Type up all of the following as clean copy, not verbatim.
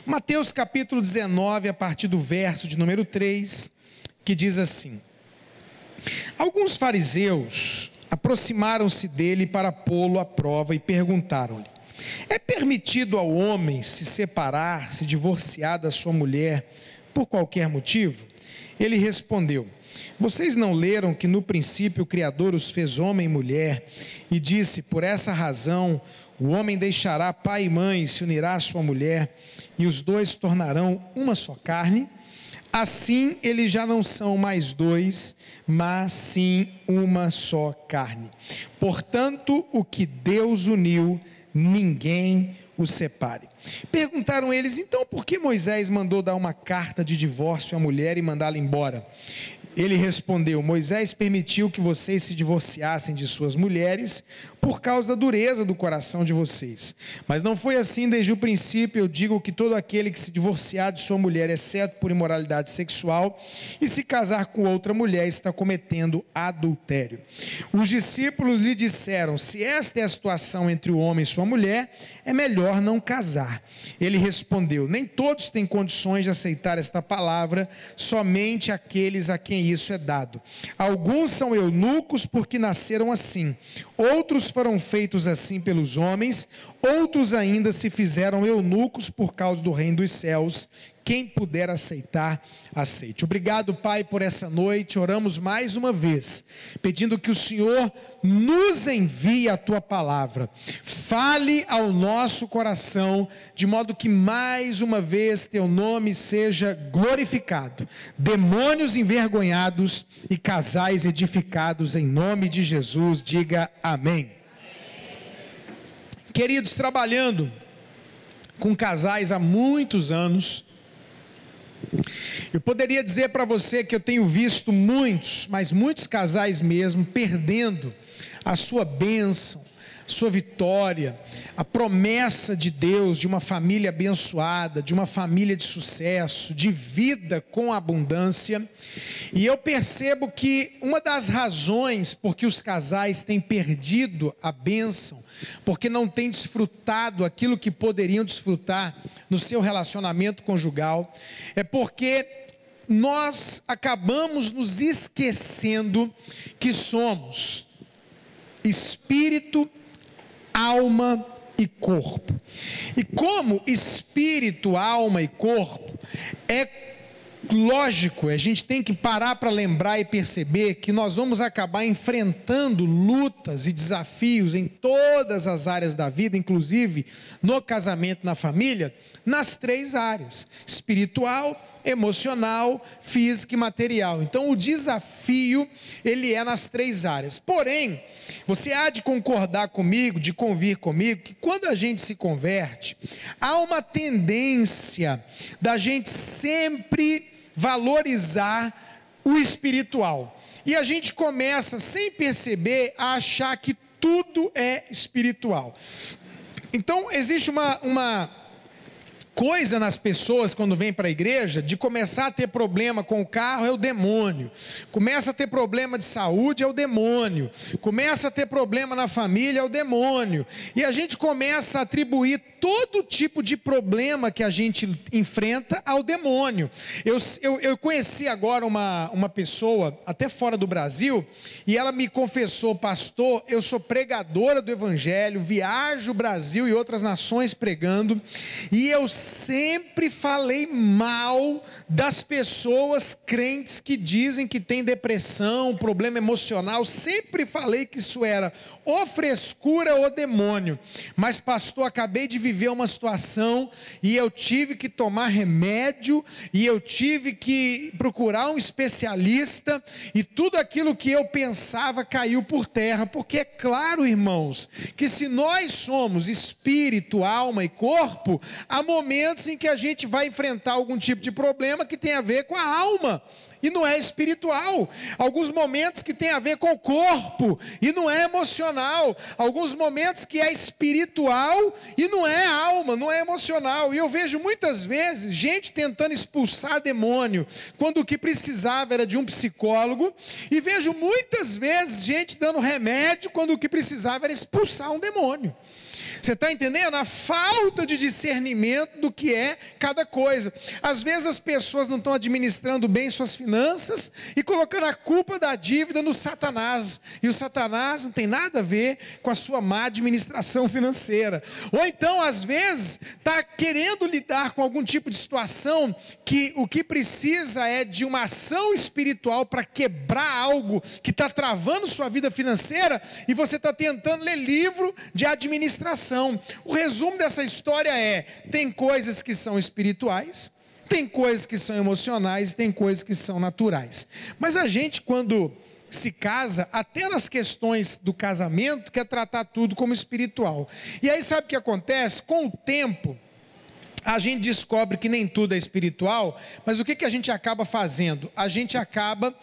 Mateus capítulo 19, a partir do verso de número 3, que diz assim: Alguns fariseus aproximaram-se dele para pô-lo à prova e perguntaram-lhe: É permitido ao homem se separar, se divorciar da sua mulher por qualquer motivo? Ele respondeu: Vocês não leram que no princípio o Criador os fez homem e mulher e disse: Por essa razão o homem deixará pai e mãe e se unirá à sua mulher e os dois tornarão uma só carne? Assim eles já não são mais dois, mas sim uma só carne. Portanto, o que Deus uniu, ninguém o separe. Perguntaram eles: então por que Moisés mandou dar uma carta de divórcio à mulher e mandá-la embora? Ele respondeu: Moisés permitiu que vocês se divorciassem de suas mulheres por causa da dureza do coração de vocês. Mas não foi assim desde o princípio. Eu digo que todo aquele que se divorciar de sua mulher, exceto por imoralidade sexual, e se casar com outra mulher, está cometendo adultério. Os discípulos lhe disseram: se esta é a situação entre o homem e sua mulher, é melhor não casar. Ele respondeu: nem todos têm condições de aceitar esta palavra, somente aqueles a quem isso é dado. Alguns são eunucos porque nasceram assim, outros foram feitos assim pelos homens, outros ainda se fizeram eunucos por causa do reino dos céus. Quem puder aceitar, aceite. Obrigado, Pai, por essa noite. Oramos mais uma vez, pedindo que o Senhor nos envie a Tua palavra. Fale ao nosso coração, de modo que mais uma vez Teu nome seja glorificado. Demônios envergonhados e casais edificados em nome de Jesus. Diga amém. Queridos, trabalhando com casais há muitos anos, eu poderia dizer para você que eu tenho visto muitos, mas muitos casais mesmo, perdendo a sua bênção, a sua vitória, a promessa de Deus de uma família abençoada, de uma família de sucesso, de vida com abundância. E eu percebo que uma das razões por que os casais têm perdido a bênção, porque não têm desfrutado aquilo que poderiam desfrutar no seu relacionamento conjugal, é porque nós acabamos nos esquecendo que somos espírito, alma e corpo. E como espírito, alma e corpo, é lógico, a gente tem que parar para lembrar e perceber que nós vamos acabar enfrentando lutas e desafios em todas as áreas da vida, inclusive no casamento, na família, nas três áreas: espiritual, emocional, física e material. Então o desafio, ele é nas três áreas. Porém, você há de concordar comigo, de convir comigo, que quando a gente se converte, há uma tendência da gente sempre valorizar o espiritual. E a gente começa, sem perceber, a achar que tudo é espiritual. Então existe uma coisa nas pessoas quando vem para a igreja, de começar a ter problema com o carro, é o demônio. Começa a ter problema de saúde, é o demônio. Começa a ter problema na família, é o demônio. E a gente começa a atribuir todo tipo de problema que a gente enfrenta ao demônio. Eu conheci agora uma pessoa, até fora do Brasil, e ela me confessou: pastor, eu sou pregadora do evangelho, viajo o Brasil e outras nações pregando, e eu sempre falei mal das pessoas crentes que dizem que tem depressão, problema emocional. Sempre falei que isso era ou frescura ou demônio. Mas pastor, acabei de viver uma situação e eu tive que tomar remédio e eu tive que procurar um especialista, e tudo aquilo que eu pensava caiu por terra. Porque é claro, irmãos, que se nós somos espírito, alma e corpo, há momentos em que a gente vai enfrentar algum tipo de problema que tem a ver com a alma e não é espiritual. Alguns momentos que tem a ver com o corpo e não é emocional. Alguns momentos que é espiritual e não é alma, não é emocional. E eu vejo muitas vezes gente tentando expulsar demônio, quando o que precisava era de um psicólogo. E vejo muitas vezes gente dando remédio, quando o que precisava era expulsar um demônio. Você está entendendo? A falta de discernimento do que é cada coisa. Às vezes as pessoas não estão administrando bem suas finanças e colocando a culpa da dívida no Satanás. E o Satanás não tem nada a ver com a sua má administração financeira. Ou então, às vezes, está querendo lidar com algum tipo de situação que o que precisa é de uma ação espiritual para quebrar algo que está travando sua vida financeira, e você está tentando ler livro de administração. O resumo dessa história é: tem coisas que são espirituais, tem coisas que são emocionais, tem coisas que são naturais. Mas a gente, quando se casa, até nas questões do casamento, quer tratar tudo como espiritual. E aí sabe o que acontece? Com o tempo, a gente descobre que nem tudo é espiritual, mas o que a gente acaba fazendo? A gente acaba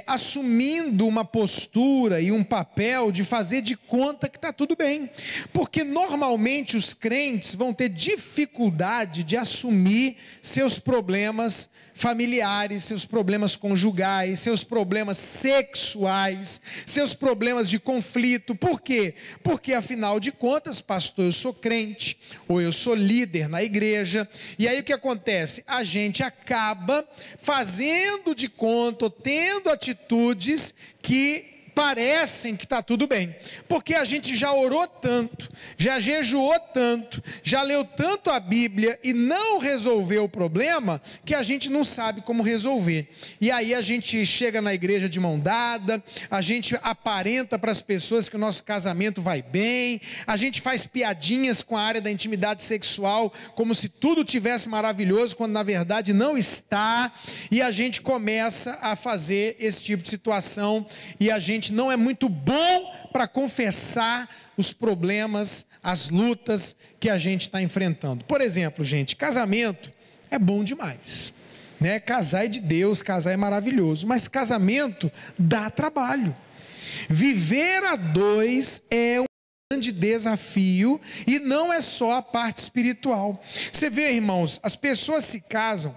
assumindo uma postura e um papel de fazer de conta que está tudo bem. Porque normalmente os crentes vão ter dificuldade de assumir seus problemas familiares, seus problemas conjugais, seus problemas sexuais, seus problemas de conflito. Por quê? Porque afinal de contas, pastor, eu sou crente, ou eu sou líder na igreja, e aí o que acontece? A gente acaba fazendo de conta, ou tendo atitudes que parecem que está tudo bem, porque a gente já orou tanto, já jejuou tanto, já leu tanto a Bíblia e não resolveu o problema, que a gente não sabe como resolver. E aí a gente chega na igreja de mão dada, a gente aparenta para as pessoas que o nosso casamento vai bem, a gente faz piadinhas com a área da intimidade sexual, como se tudo tivesse maravilhoso, quando na verdade não está, e a gente começa a fazer esse tipo de situação, e a gente não é muito bom para confessar os problemas, as lutas que a gente está enfrentando. Por exemplo, gente, casamento é bom demais, né? Casar é de Deus, casar é maravilhoso, mas casamento dá trabalho. Viver a dois é um grande desafio, e não é só a parte espiritual. Você vê, irmãos, as pessoas se casam,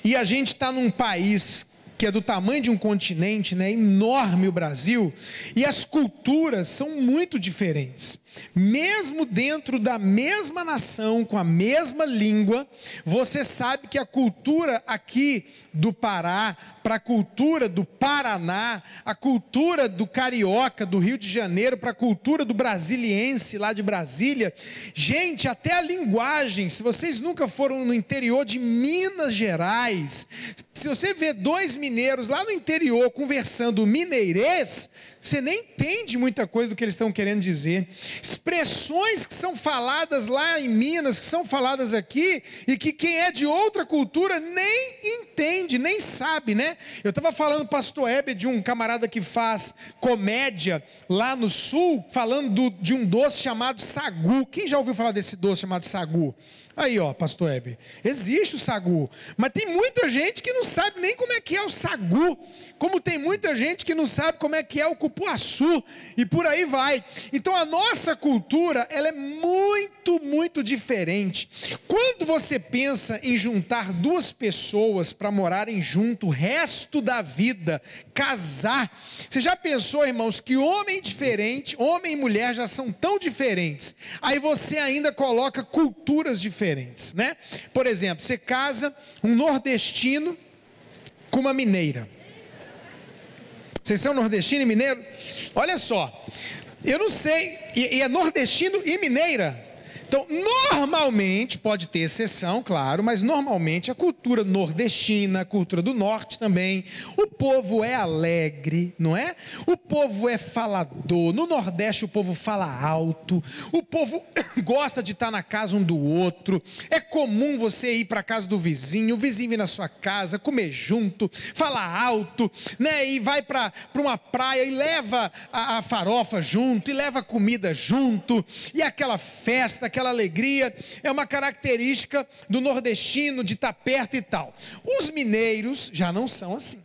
e a gente está num país que é do tamanho de um continente, né, enorme o Brasil, e as culturas são muito diferentes. Mesmo dentro da mesma nação, com a mesma língua, você sabe que a cultura aqui do Pará, para a cultura do Paraná, a cultura do carioca, do Rio de Janeiro, para a cultura do brasiliense, lá de Brasília, gente, até a linguagem, se vocês nunca foram no interior de Minas Gerais, se você vê dois mineiros lá no interior conversando mineirês, você nem entende muita coisa do que eles estão querendo dizer. Expressões que são faladas lá em Minas, que são faladas aqui, e que quem é de outra cultura nem entende, nem sabe, né? Eu estava falando, pastor Heber, de um camarada que faz comédia lá no sul, falando de um doce chamado sagu. Quem já ouviu falar desse doce chamado sagu? Aí, ó, pastor Heber, existe o sagu, mas tem muita gente que não sabe nem como é que é o sagu, como tem muita gente que não sabe como é que é o cupuaçu, e por aí vai. Então a nossa cultura, ela é muito, muito diferente. Quando você pensa em juntar duas pessoas para morarem junto o resto da vida, casar, você já pensou, irmãos, que homem diferente, homem e mulher já são tão diferentes, aí você ainda coloca culturas diferentes, né? Por exemplo, você casa um nordestino com uma mineira. Vocês são nordestino e mineiro? Olha só, eu não sei, e é nordestino e mineira. Então, normalmente, pode ter exceção, claro, mas normalmente a cultura nordestina, a cultura do norte também, o povo é alegre, não é? O povo é falador, no Nordeste o povo fala alto, o povo gosta de estar na casa um do outro, é comum você ir para a casa do vizinho, o vizinho vir na sua casa, comer junto, falar alto, né? E vai para uma praia e leva a farofa junto, e leva a comida junto, e aquela festa, aquela alegria, é uma característica do nordestino, de estar perto e tal. Os mineiros já não são assim.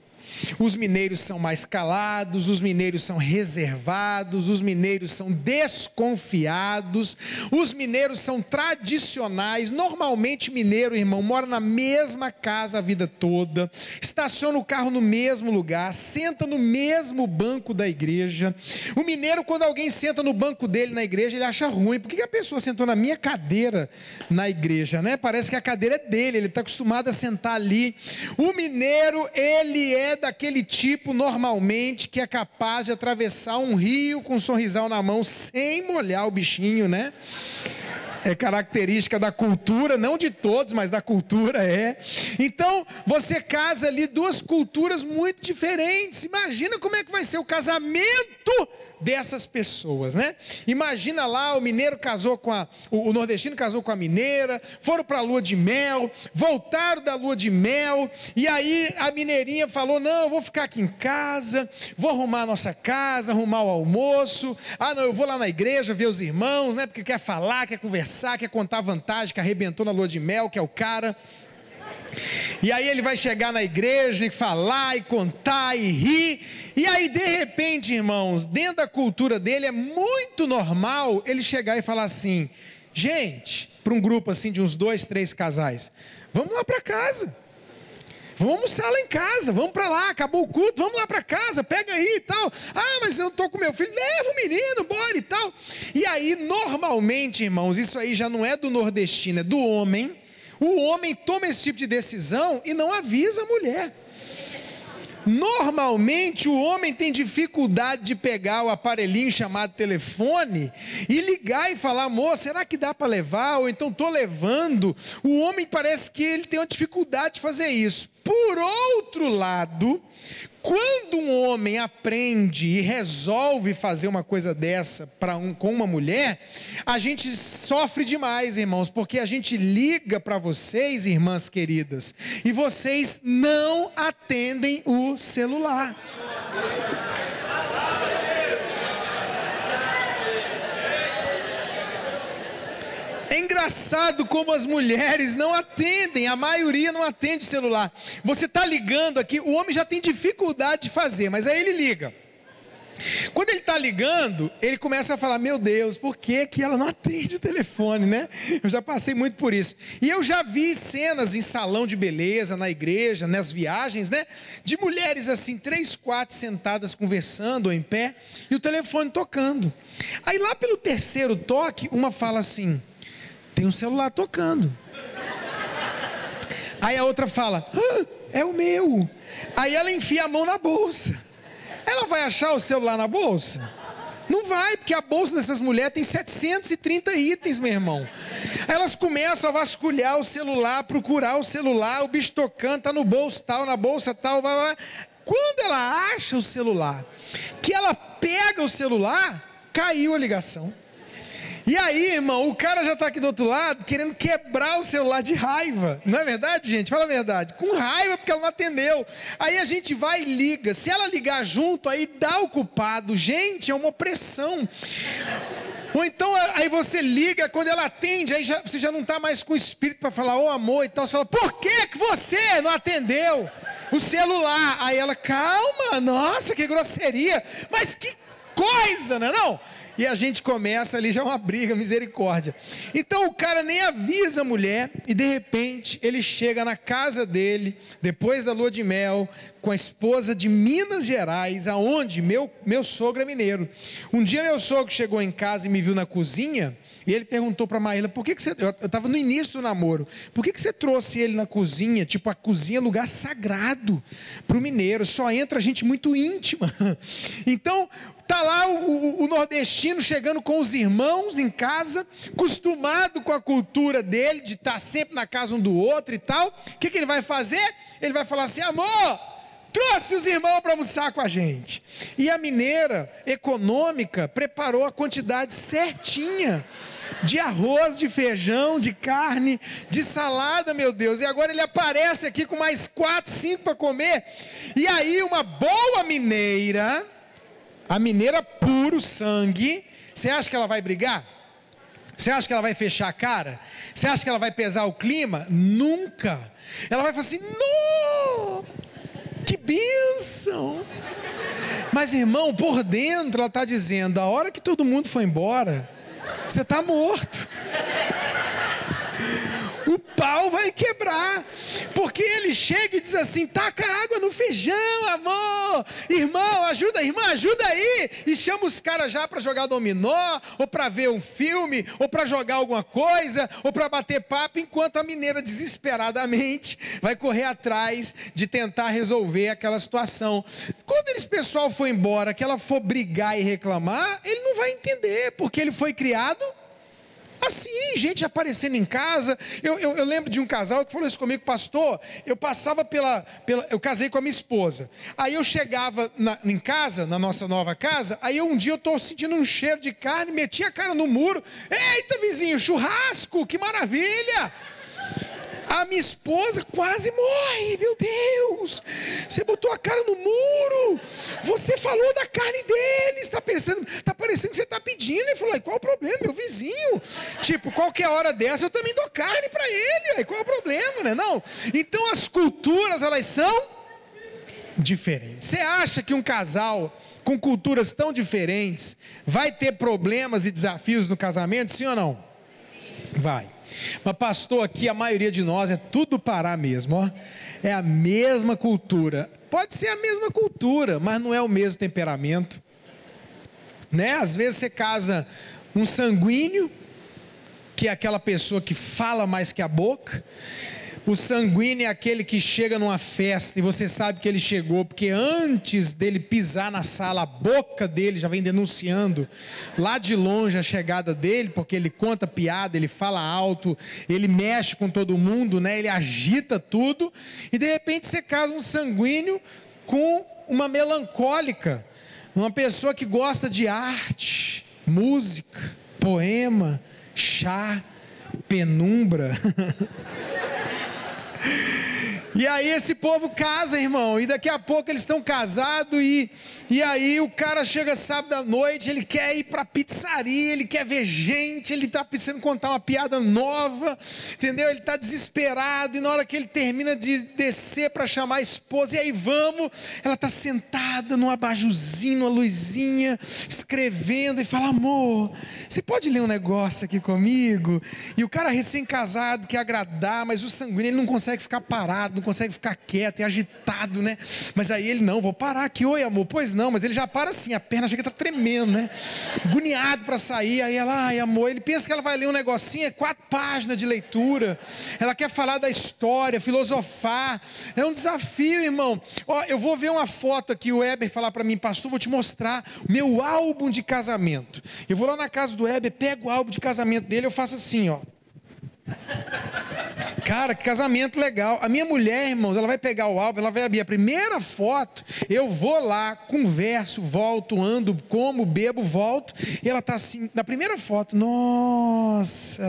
Os mineiros são mais calados, os mineiros são reservados, os mineiros são desconfiados, os mineiros são tradicionais. Normalmente mineiro, irmão, mora na mesma casa a vida toda, estaciona o carro no mesmo lugar, senta no mesmo banco da igreja. O mineiro, quando alguém senta no banco dele na igreja, ele acha ruim. Por que a pessoa sentou na minha cadeira na igreja, né? Parece que a cadeira é dele, ele está acostumado a sentar ali. O mineiro, ele é daquele tipo, normalmente, que é capaz de atravessar um rio com um sorrisal na mão, sem molhar o bichinho, né? É característica da cultura, não de todos, mas da cultura é. Então, você casa ali duas culturas muito diferentes. Imagina como é que vai ser o casamento dessas pessoas, né? Imagina lá, o mineiro casou com o nordestino casou com a mineira, foram para a lua de mel, voltaram da lua de mel, e aí a mineirinha falou: não, eu vou ficar aqui em casa, vou arrumar a nossa casa, arrumar o almoço. Ah, não, eu vou lá na igreja ver os irmãos, né? Porque quer falar, quer conversar, quer contar vantagem que arrebentou na lua de mel, que é o cara. E aí ele vai chegar na igreja e falar, e contar, e rir. E aí de repente, irmãos, dentro da cultura dele é muito normal ele chegar e falar assim: gente, para um grupo assim de uns 2, 3 casais, vamos lá para casa, vamos almoçar lá em casa, vamos para lá, acabou o culto, vamos lá para casa, pega aí e tal. Ah, mas eu estou com meu filho, leva o menino, bora e tal. E aí normalmente, irmãos, isso aí já não é do nordestino, é do homem. O homem toma esse tipo de decisão e não avisa a mulher. Normalmente o homem tem dificuldade de pegar o aparelhinho chamado telefone e ligar e falar: amor, será que dá para levar? Ou então estou levando. O homem parece que ele tem uma dificuldade de fazer isso. Por outro lado, quando um homem aprende e resolve fazer uma coisa dessa com uma mulher, a gente sofre demais, irmãos, porque a gente liga para vocês, irmãs queridas, e vocês não atendem o celular. É engraçado como as mulheres não atendem, a maioria não atende o celular. Você está ligando aqui, o homem já tem dificuldade de fazer, mas aí ele liga. Quando ele está ligando, ele começa a falar: meu Deus, por que ela não atende o telefone, né? Eu já passei muito por isso. E eu já vi cenas em salão de beleza, na igreja, nas viagens, né? De mulheres assim, 3, 4 sentadas conversando ou em pé, e o telefone tocando. Aí lá pelo 3º toque, uma fala assim: tem um celular tocando. Aí a outra fala: ah, é o meu. Aí ela enfia a mão na bolsa. Ela vai achar o celular na bolsa? Não vai, porque a bolsa dessas mulheres tem 730 itens, meu irmão. Elas começam a vasculhar o celular, procurar o celular, o bicho tocando, está no bolso tal, na bolsa tal, vai. Quando ela acha o celular, que ela pega o celular, caiu a ligação. E aí, irmão, o cara já está aqui do outro lado, querendo quebrar o celular de raiva. Não é verdade, gente? Fala a verdade. Com raiva porque ela não atendeu. Aí a gente vai e liga. Se ela ligar junto, aí dá o culpado. Gente, é uma opressão. Ou então, aí você liga, quando ela atende, aí você já não está mais com o espírito para falar: ô amor e tal. Você fala: por que você não atendeu o celular? Aí ela: calma, nossa, que grosseria. Mas que coisa, não é não? E a gente começa ali já uma briga, misericórdia. Então o cara nem avisa a mulher e de repente ele chega na casa dele, depois da lua de mel, com a esposa de Minas Gerais, aonde meu sogro é mineiro. Um dia meu sogro chegou em casa e me viu na cozinha e ele perguntou para a Maíla: por que você... Eu estava no início do namoro. Por que você trouxe ele na cozinha? Tipo, a cozinha é lugar sagrado para o mineiro. Só entra gente muito íntima. Então... está lá o nordestino chegando com os irmãos em casa, acostumado com a cultura dele, de estar sempre na casa um do outro e tal. O que ele vai fazer? Ele vai falar assim: amor, trouxe os irmãos para almoçar com a gente. E a mineira econômica preparou a quantidade certinha de arroz, de feijão, de carne, de salada, meu Deus. E agora ele aparece aqui com mais 4, 5 para comer. E aí uma boa mineira... A mineira puro sangue, você acha que ela vai brigar? Você acha que ela vai fechar a cara? Você acha que ela vai pesar o clima? Nunca. Ela vai falar assim: não, que que bênção! Mas, irmão, por dentro ela está dizendo: a hora que todo mundo foi embora, você está morto. O pau vai quebrar, porque ele chega e diz assim: taca água no feijão, amor, irmão, ajuda, irmã, ajuda aí, e chama os caras já para jogar dominó, ou para ver um filme, ou para jogar alguma coisa, ou para bater papo, enquanto a mineira desesperadamente vai correr atrás de tentar resolver aquela situação. Quando esse pessoal for embora, que ela for brigar e reclamar, ele não vai entender, porque ele foi criado assim, gente aparecendo em casa. Eu lembro de um casal que falou isso comigo: pastor, eu passava eu casei com a minha esposa, aí eu chegava em casa, na nossa nova casa, aí um dia eu estou sentindo um cheiro de carne, meti a cara no muro, eita vizinho, churrasco, que maravilha! A minha esposa quase morre. Meu Deus, você botou a cara no muro, você falou da carne deles, está parecendo que você está pedindo. Ele falou: qual o problema, meu vizinho? Tipo, qualquer hora dessa eu também dou carne para ele, aí qual o problema, né? Não. Então as culturas, elas são diferentes. Você acha que um casal com culturas tão diferentes vai ter problemas e desafios no casamento, sim ou não? Vai. Mas pastor, aqui a maioria de nós é tudo Pará mesmo, ó. É a mesma cultura. Pode ser a mesma cultura, mas não é o mesmo temperamento, né? Às vezes você casa um sanguíneo, que é aquela pessoa que fala mais que a boca. O sanguíneo é aquele que chega numa festa e você sabe que ele chegou porque antes dele pisar na sala, a boca dele já vem denunciando lá de longe a chegada dele, porque ele conta piada, ele fala alto, ele mexe com todo mundo, né? Ele agita tudo, e de repente você casa um sanguíneo com uma melancólica, uma pessoa que gosta de arte, música, poema, chá, penumbra. E aí esse povo casa, irmão, e daqui a pouco eles estão casados, e aí o cara chega sábado à noite, ele quer ir para a pizzaria, ele quer ver gente, ele está precisando contar uma piada nova, entendeu? Ele está desesperado, e na hora que ele termina de descer para chamar a esposa, e aí vamos, ela está sentada num abajuzinho, numa luzinha, escrevendo, e fala: amor, você pode ler um negócio aqui comigo? E o cara recém-casado quer agradar, mas o sanguíneo, ele não consegue ficar parado, não consegue ficar quieto, é agitado, né? Mas aí ele: não, vou parar aqui. Oi, amor. Pois não, mas ele já para assim, a perna chega a estar tremendo, né? Agoniado para sair. Aí ela: ai, amor, ele pensa que ela vai ler um negocinho, é 4 páginas de leitura, ela quer falar da história, filosofar, é um desafio, irmão. Ó, eu vou ver uma foto aqui, o Heber falar para mim: pastor, vou te mostrar o meu álbum de casamento. Eu vou lá na casa do Heber, pego o álbum de casamento dele, eu faço assim, ó. Cara, que casamento legal. A minha mulher, irmãos, ela vai pegar o álbum, ela vai abrir a primeira foto, eu vou lá, converso, volto, ando, como, bebo, volto, e ela tá assim, na primeira foto: nossa,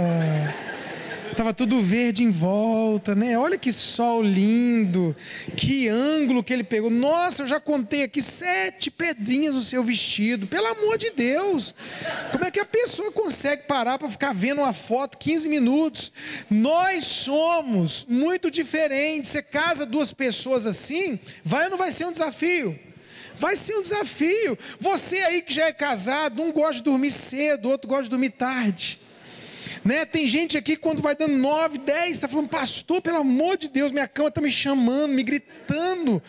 estava tudo verde em volta, né? Olha que sol lindo, que ângulo que ele pegou. Nossa, eu já contei aqui 7 pedrinhas no seu vestido. Pelo amor de Deus, como é que a pessoa consegue parar para ficar vendo uma foto 15 minutos? Nós somos muito diferentes. Você casa 2 pessoas assim, vai ou não vai ser um desafio? Vai ser um desafio. Você aí que já é casado, um gosta de dormir cedo, outro gosta de dormir tarde, né? Tem gente aqui que quando vai dando 9, 10, está falando: pastor, pelo amor de Deus, minha cama está me chamando, me gritando.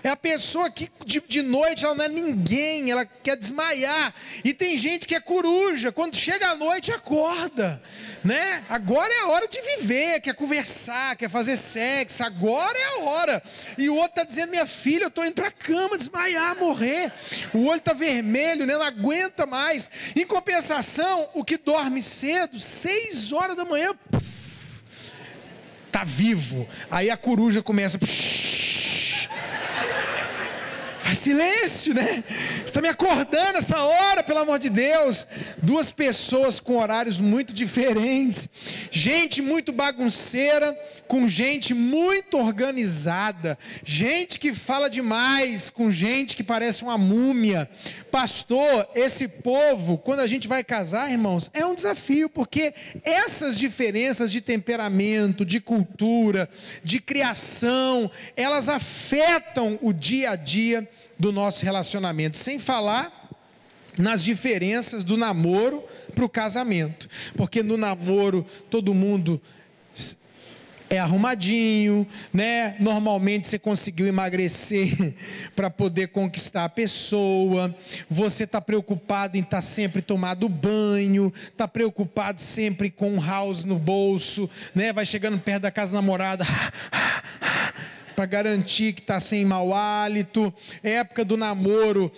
É a pessoa que de noite ela não é ninguém, ela quer desmaiar. E tem gente que é coruja, quando chega a noite acorda, né? Agora é a hora de viver, quer conversar, quer fazer sexo, agora é a hora. E o outro está dizendo: minha filha, eu estou indo para a cama, desmaiar, morrer. O olho está vermelho, né? Não aguenta mais. Em compensação, o que dorme cedo, 6 horas da manhã, tá vivo. Aí a coruja começa, faz silêncio, né? está me acordando essa hora, pelo amor de Deus? Duas pessoas com horários muito diferentes, gente muito bagunceira, com gente muito organizada, gente que fala demais, com gente que parece uma múmia. Pastor, esse povo, quando a gente vai casar, irmãos, é um desafio, porque essas diferenças de temperamento, de cultura, de criação, elas afetam o dia a dia do nosso relacionamento, sem falar nas diferenças do namoro para o casamento, porque no namoro todo mundo é arrumadinho, né? Normalmente você conseguiu emagrecer para poder conquistar a pessoa, você está preocupado em estar sempre tomado banho, está preocupado sempre com um house no bolso, né? Vai chegando perto da casa da namorada, para garantir que está sem mau hálito. Época do namoro,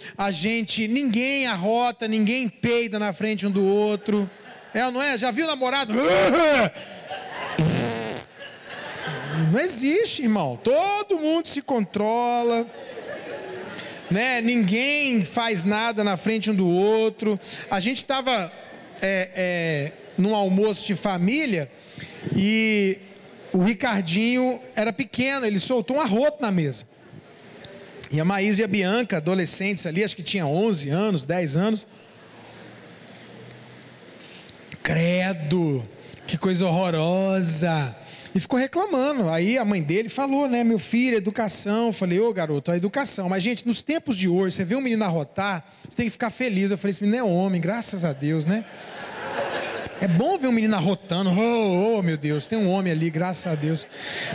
ninguém arrota, ninguém peida na frente um do outro. Não é? Já viu o namorado? Não existe, irmão. Todo mundo se controla, né? Ninguém faz nada na frente um do outro. A gente estava num almoço de família e o Ricardinho era pequeno, ele soltou um arroto na mesa. E a Maísa e a Bianca, adolescentes ali, acho que tinha 11 anos, 10 anos. Credo, que coisa horrorosa. E ficou reclamando. Aí a mãe dele falou, né, meu filho, educação. Eu falei, ô garoto, a educação. Mas gente, nos tempos de hoje, você vê um menino arrotar, você tem que ficar feliz. Eu falei, esse menino é homem, graças a Deus, né? É bom ver um menino arrotando, oh meu Deus, tem um homem ali, graças a Deus.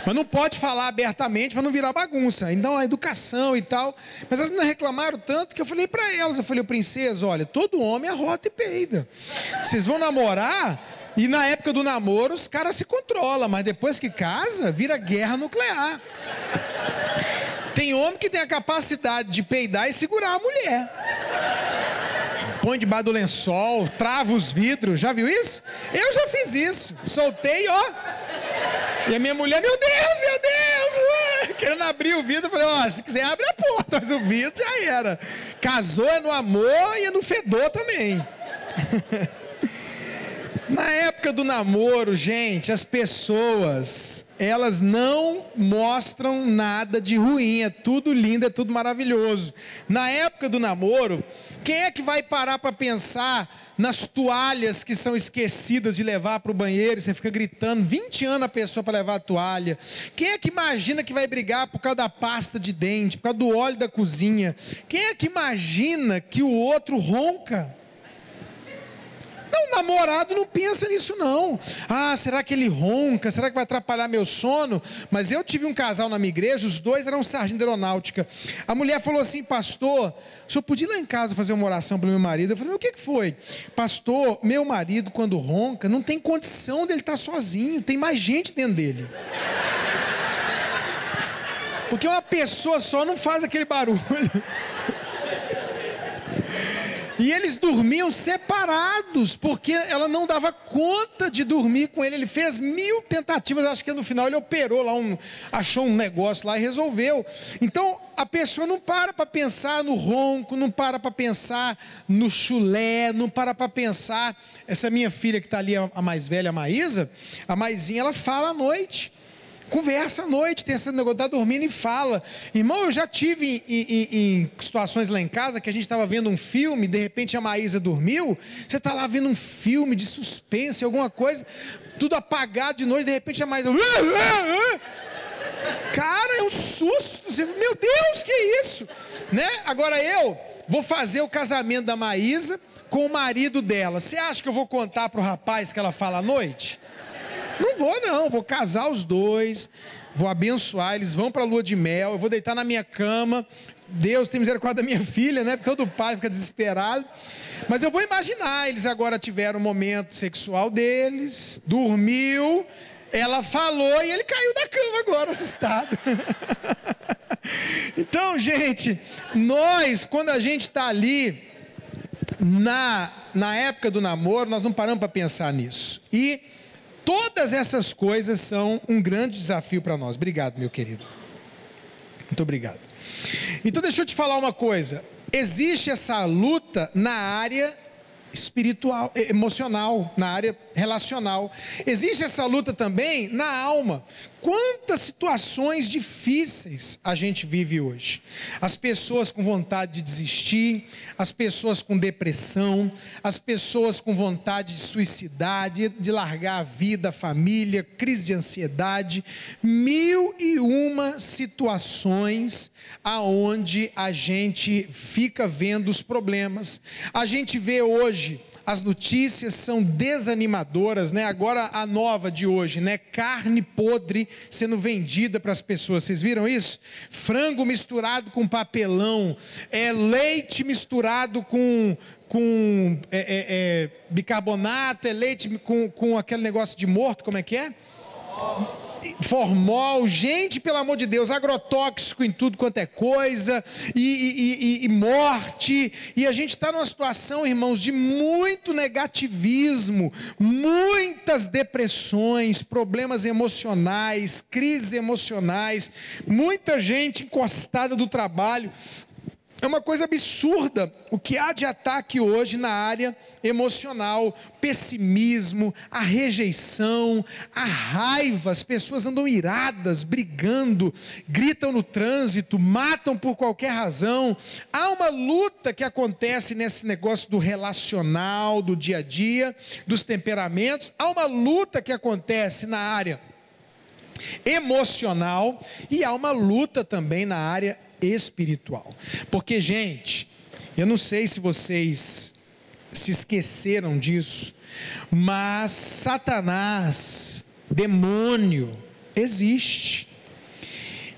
Mas não pode falar abertamente para não virar bagunça. Então a educação e tal. Mas as meninas reclamaram tanto que eu falei para elas, eu falei, princesa, olha, todo homem arrota e peida. Vocês vão namorar e na época do namoro os caras se controlam, mas depois que casa, vira guerra nuclear. Tem homem que tem a capacidade de peidar e segurar a mulher. Põe debaixo do lençol, trava os vidros, já viu isso? Eu já fiz isso, soltei, ó. E a minha mulher, meu Deus, querendo abrir o vidro, eu falei, ó, se quiser abre a porta, mas o vidro já era. Casou é no amor e é no fedor também. Na época do namoro, gente, as pessoas, elas não mostram nada de ruim, é tudo lindo, é tudo maravilhoso. Na época do namoro, quem é que vai parar para pensar nas toalhas que são esquecidas de levar para o banheiro, você fica gritando 20 anos a pessoa para levar a toalha? Quem é que imagina que vai brigar por causa da pasta de dente, por causa do óleo da cozinha? Quem é que imagina que o outro ronca? Não, o namorado não pensa nisso não. Ah, será que ele ronca? Será que vai atrapalhar meu sono? Mas eu tive um casal na minha igreja, os dois eram sargentos de aeronáutica. A mulher falou assim, pastor, o senhor podia ir lá em casa fazer uma oração para o meu marido? Eu falei, o que foi? Pastor, meu marido quando ronca, não tem condição dele estar sozinho, tem mais gente dentro dele. Porque uma pessoa só não faz aquele barulho. E eles dormiam separados, porque ela não dava conta de dormir com ele. Ele fez 1000 tentativas, acho que no final ele operou lá, achou um negócio lá e resolveu. Então, a pessoa não para pensar no ronco, não para pensar no chulé, não para pensar. Essa minha filha que está ali, a mais velha, a Maisinha, ela fala à noite. Conversa à noite, tem esse negócio, está dormindo e fala. Irmão, eu já tive em situações lá em casa que a gente estava vendo um filme, de repente a Maísa dormiu, você está lá vendo um filme de suspense, alguma coisa, tudo apagado de noite, de repente a Maísa... Cara, é um susto, meu Deus, que isso? Né? Agora eu vou fazer o casamento da Maísa com o marido dela. Você acha que eu vou contar para o rapaz que ela fala à noite? Não vou não, vou casar os dois, vou abençoar, eles vão para a lua de mel, eu vou deitar na minha cama, Deus tem misericórdia da minha filha, né? Todo pai fica desesperado, mas eu vou imaginar, eles agora tiveram um momento sexual deles, dormiu, ela falou e ele caiu da cama agora, assustado. Então, gente, nós, quando a gente está ali, na época do namoro, nós não paramos para pensar nisso, e todas essas coisas são um grande desafio para nós. Obrigado, meu querido. Muito obrigado. Então deixa eu te falar uma coisa. existe essa luta na área espiritual, emocional, na área relacional. Existe essa luta também na alma. Quantas situações difíceis a gente vive hoje. As pessoas com vontade de desistir, as pessoas com depressão, as pessoas com vontade de suicidar, de largar a vida, a família, crise de ansiedade, 1001 situações aonde a gente fica vendo os problemas. A gente vê hoje, as notícias são desanimadoras, né? Agora a nova de hoje, né? Carne podre sendo vendida para as pessoas. Vocês viram isso? Frango misturado com papelão, leite misturado com bicarbonato, leite com aquele negócio de morto, como é que é? Formol, gente, pelo amor de Deus, agrotóxico em tudo quanto é coisa, e morte, e a gente está numa situação, irmãos, de muito negativismo, muitas depressões, problemas emocionais, crises emocionais, muita gente encostada do trabalho. É uma coisa absurda o que há de ataque hoje na área emocional, pessimismo, a rejeição, a raiva, as pessoas andam iradas, brigando, gritam no trânsito, matam por qualquer razão. Há uma luta que acontece nesse negócio do relacional, do dia a dia, dos temperamentos. Há uma luta que acontece na área emocional e há uma luta também na área espiritual. Porque, gente, eu não sei se vocês se esqueceram disso, mas Satanás, demônio, existe.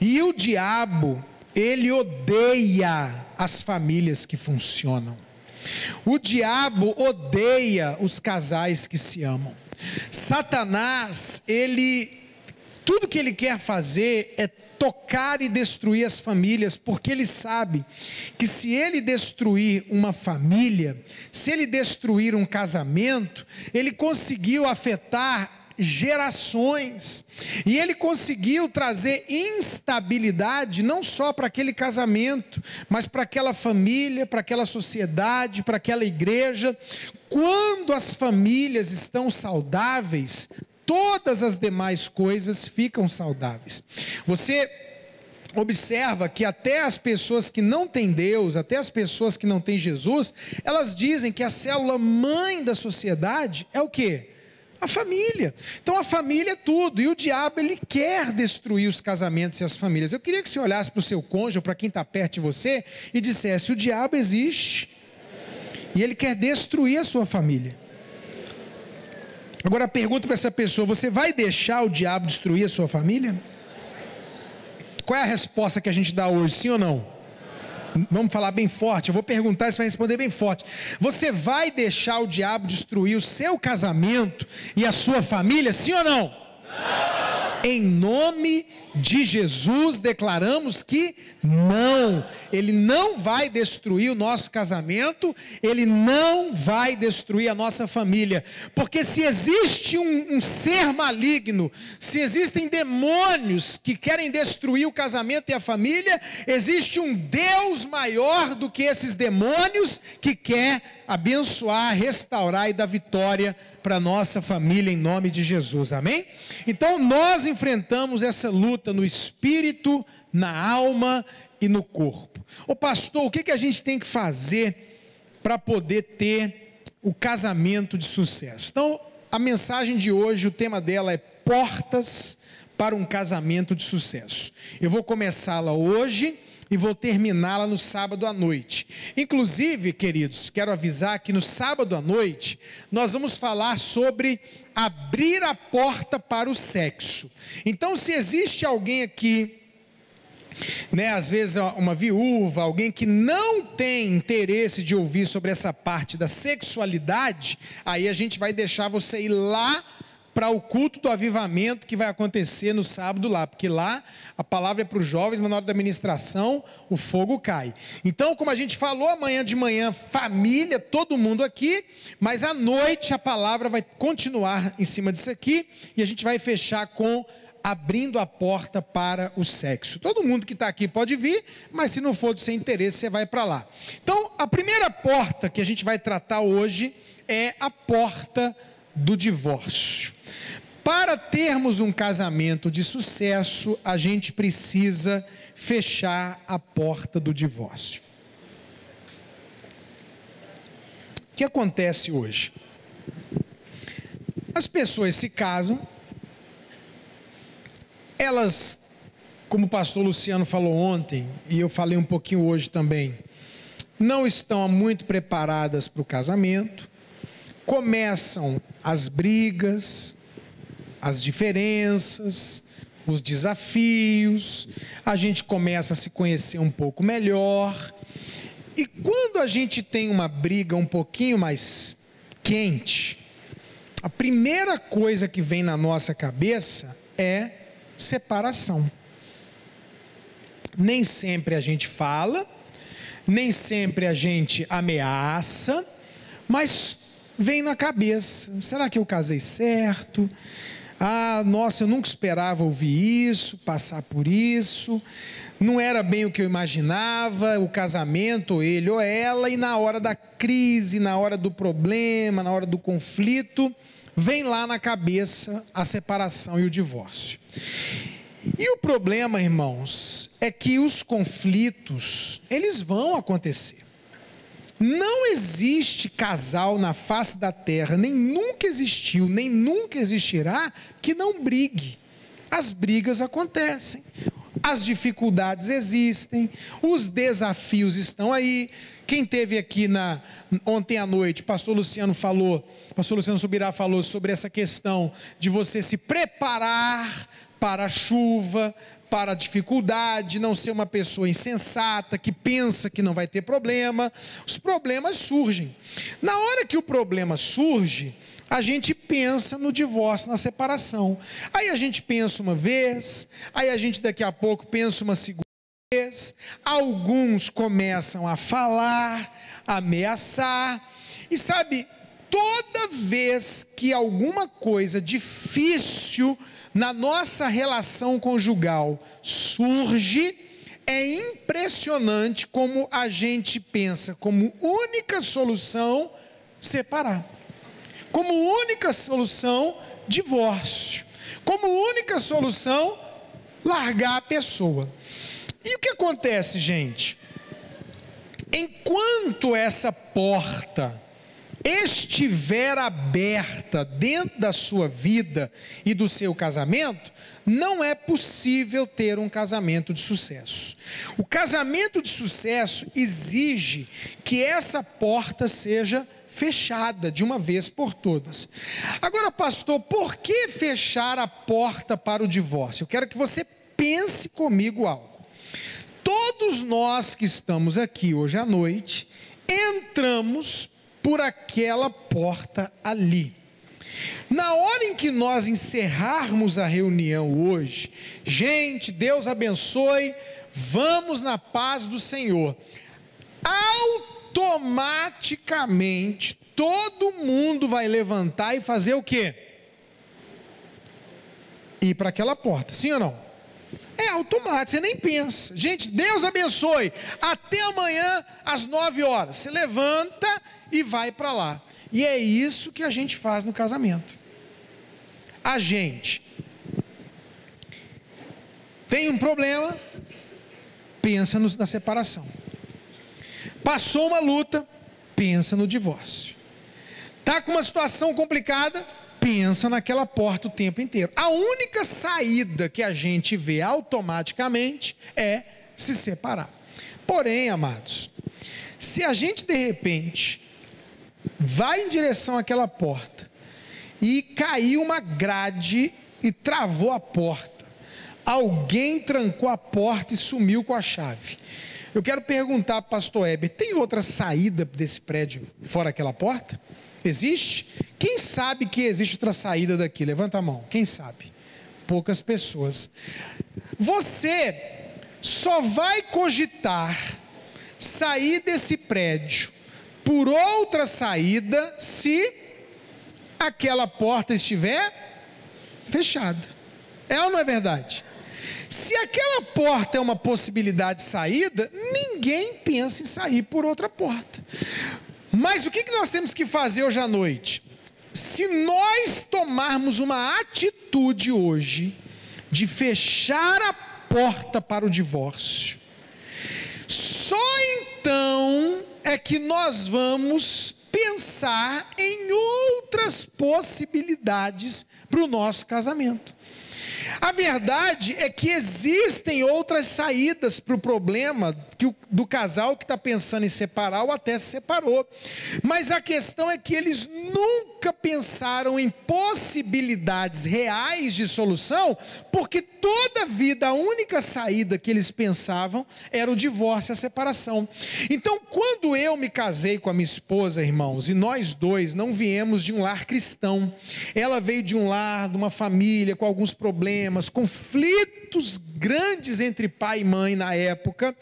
E o diabo, ele odeia as famílias que funcionam. O diabo odeia os casais que se amam. Satanás, tudo que ele quer fazer é tocar e destruir as famílias, porque ele sabe que se ele destruir uma família, se ele destruir um casamento, ele conseguiu afetar gerações, e ele conseguiu trazer instabilidade não só para aquele casamento, mas para aquela família, para aquela sociedade, para aquela igreja. Quando as famílias estão saudáveis, todas as demais coisas ficam saudáveis. Você observa que até as pessoas que não têm Deus, até as pessoas que não têm Jesus, elas dizem que a célula mãe da sociedade é o quê? A família. Então a família é tudo, e o diabo, ele quer destruir os casamentos e as famílias. Eu queria que você olhasse para o seu cônjuge, para quem está perto de você, e dissesse: o diabo existe, e ele quer destruir a sua família. Agora pergunta para essa pessoa: você vai deixar o diabo destruir a sua família? Qual é a resposta que a gente dá hoje, sim ou não? Vamos falar bem forte, eu vou perguntar e você vai responder bem forte. Você vai deixar o diabo destruir o seu casamento e a sua família, sim ou não? Não! Em nome de Jesus declaramos que não, ele não vai destruir o nosso casamento, ele não vai destruir a nossa família, porque se existe um ser maligno, se existem demônios que querem destruir o casamento e a família, existe um Deus maior do que esses demônios que quer abençoar, restaurar e dar vitória para a nossa família em nome de Jesus, amém? Então nós enfrentamos essa luta no espírito, na alma e no corpo. Ô pastor, o que a gente tem que fazer para poder ter o casamento de sucesso? Então a mensagem de hoje, o tema dela é portas para um casamento de sucesso. Eu vou começá-la hoje e vou terminá-la no sábado à noite. Inclusive, queridos, quero avisar que no sábado à noite nós vamos falar sobre abrir a porta para o sexo. Então, se existe alguém aqui, né, às vezes uma viúva, alguém que não tem interesse de ouvir sobre essa parte da sexualidade, aí a gente vai deixar você ir lá para o culto do avivamento que vai acontecer no sábado lá, porque lá a palavra é para os jovens, mas na hora da ministração o fogo cai. Então, como a gente falou, amanhã de manhã, família, todo mundo aqui, mas à noite a palavra vai continuar em cima disso aqui, e a gente vai fechar com abrindo a porta para o sexo. Todo mundo que está aqui pode vir, mas se não for do seu interesse, você vai para lá. Então, a primeira porta que a gente vai tratar hoje é a porta do divórcio. Para termos um casamento de sucesso, a gente precisa fechar a porta do divórcio. O que acontece hoje? As pessoas se casam, elas, como o pastor Luciano falou ontem, e eu falei um pouquinho hoje também, não estão muito preparadas para o casamento, começam as brigas, as diferenças, os desafios, a gente começa a se conhecer um pouco melhor, e quando a gente tem uma briga um pouquinho mais quente, a primeira coisa que vem na nossa cabeça é separação. Nem sempre a gente fala, nem sempre a gente ameaça, mas vem na cabeça: será que eu casei certo? Ah, nossa, eu nunca esperava ouvir isso, passar por isso, não era bem o que eu imaginava, o casamento, ou ele ou ela, e na hora da crise, na hora do problema, na hora do conflito, vem lá na cabeça a separação e o divórcio. E o problema, irmãos, é que os conflitos, eles vão acontecer. Não existe casal na face da terra, nem nunca existiu, nem nunca existirá, que não brigue. As brigas acontecem, as dificuldades existem, os desafios estão aí. Quem esteve aqui ontem à noite, pastor Luciano Subirá falou sobre essa questão de você se preparar para a chuva, para a dificuldade, não ser uma pessoa insensata, que pensa que não vai ter problema. Os problemas surgem. Na hora que o problema surge, a gente pensa no divórcio, na separação. Aí a gente pensa uma vez, aí a gente daqui a pouco pensa uma segunda vez. Alguns começam a falar, a ameaçar. E sabe, toda vez que alguma coisa difícil na nossa relação conjugal surge, é impressionante como a gente pensa como única solução separar, como única solução divórcio, como única solução largar a pessoa. E o que acontece, gente? Enquanto essa porta estiver aberta dentro da sua vida e do seu casamento, não é possível ter um casamento de sucesso. O casamento de sucesso exige que essa porta seja fechada de uma vez por todas. Agora, pastor, por que fechar a porta para o divórcio? Eu quero que você pense comigo algo. Todos nós que estamos aqui hoje à noite, entramos por aquela porta ali. Na hora em que nós encerrarmos a reunião hoje, gente, Deus abençoe, vamos na paz do Senhor. Automaticamente, todo mundo vai levantar e fazer o quê? Ir para aquela porta, sim ou não? É automático, você nem pensa. Gente, Deus abençoe, até amanhã às 9 horas, você levanta e vai para lá. E é isso que a gente faz no casamento. A gente tem um problema, pensa na separação. Passou uma luta, pensa no divórcio. Está com uma situação complicada, pensa naquela porta o tempo inteiro. A única saída que a gente vê automaticamente é se separar. Porém, amados, se a gente de repente vai em direção àquela porta e caiu uma grade e travou a porta, alguém trancou a porta e sumiu com a chave, eu quero perguntar para o pastor Heber: tem outra saída desse prédio fora aquela porta? Existe? Quem sabe que existe outra saída daqui? Levanta a mão. Quem sabe? Poucas pessoas. Você só vai cogitar sair desse prédio por outra saída se aquela porta estiver fechada. É ou não é verdade? Se aquela porta é uma possibilidade de saída, ninguém pensa em sair por outra porta. Mas o que nós temos que fazer hoje à noite? Se nós tomarmos uma atitude hoje de fechar a porta para o divórcio, só então é que nós vamos pensar em outras possibilidades para o nosso casamento. A verdade é que existem outras saídas para o problema do casal que está pensando em separar ou até se separou. Mas a questão é que eles nunca pensaram em possibilidades reais de solução, porque toda a vida a única saída que eles pensavam era o divórcio e a separação. Então, quando eu me casei com a minha esposa, irmãos, e nós dois não viemos de um lar cristão, ela veio de um lar, de uma família com alguns problemas, conflitos grandes entre pai e mãe na época,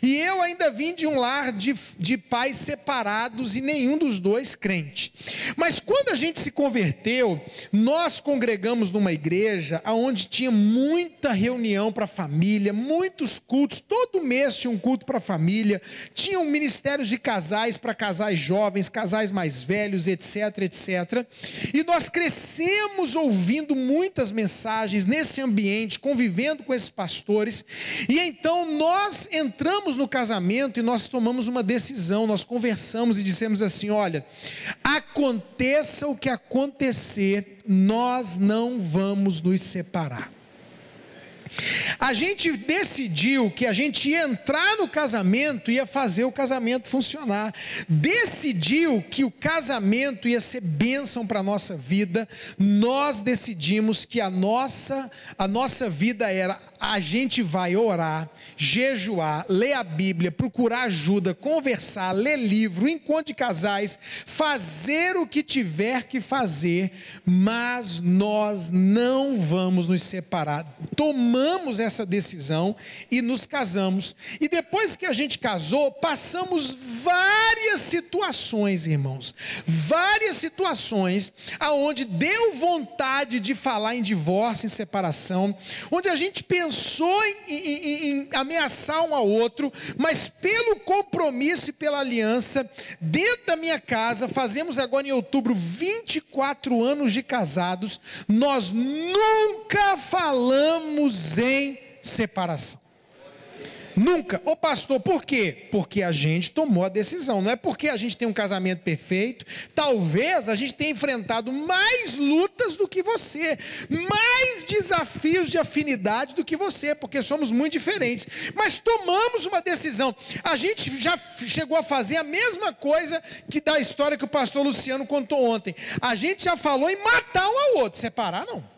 e eu ainda vim de um lar de pais separados e nenhum dos dois crente. Mas quando a gente se converteu, nós congregamos numa igreja onde tinha muita reunião para a família, muitos cultos, todo mês tinha um culto para a família, tinham ministérios de casais para casais jovens, casais mais velhos, etc, etc. E nós crescemos ouvindo muitas mensagens nesse ambiente, convivendo com esses pastores, e então nós entramos no casamento e nós tomamos uma decisão, nós conversamos e dissemos assim: olha, aconteça o que acontecer, nós não vamos nos separar. A gente decidiu que a gente ia entrar no casamento e ia fazer o casamento funcionar. Decidiu que o casamento ia ser bênção para a nossa vida. Nós decidimos que a nossa vida era: a gente vai orar, jejuar, ler a Bíblia, procurar ajuda, conversar, ler livro, encontro de casais, fazer o que tiver que fazer, mas nós não vamos nos separar. Tomamos essa decisão e nos casamos. E depois que a gente casou, passamos várias situações, irmãos, várias situações aonde deu vontade de falar em divórcio, em separação, onde a gente pensou em ameaçar um ao outro, mas pelo compromisso e pela aliança, dentro da minha casa, fazemos agora em outubro 24 anos de casados, nós nunca falamos em separação. Nunca. Ô pastor, por quê? Porque a gente tomou a decisão. Não é porque a gente tem um casamento perfeito. Talvez a gente tenha enfrentado mais lutas do que você, mais desafios de afinidade do que você, porque somos muito diferentes. Mas tomamos uma decisão. A gente já chegou a fazer a mesma coisa que da história que o pastor Luciano contou ontem. A gente já falou em matar um ao outro. Separar, não.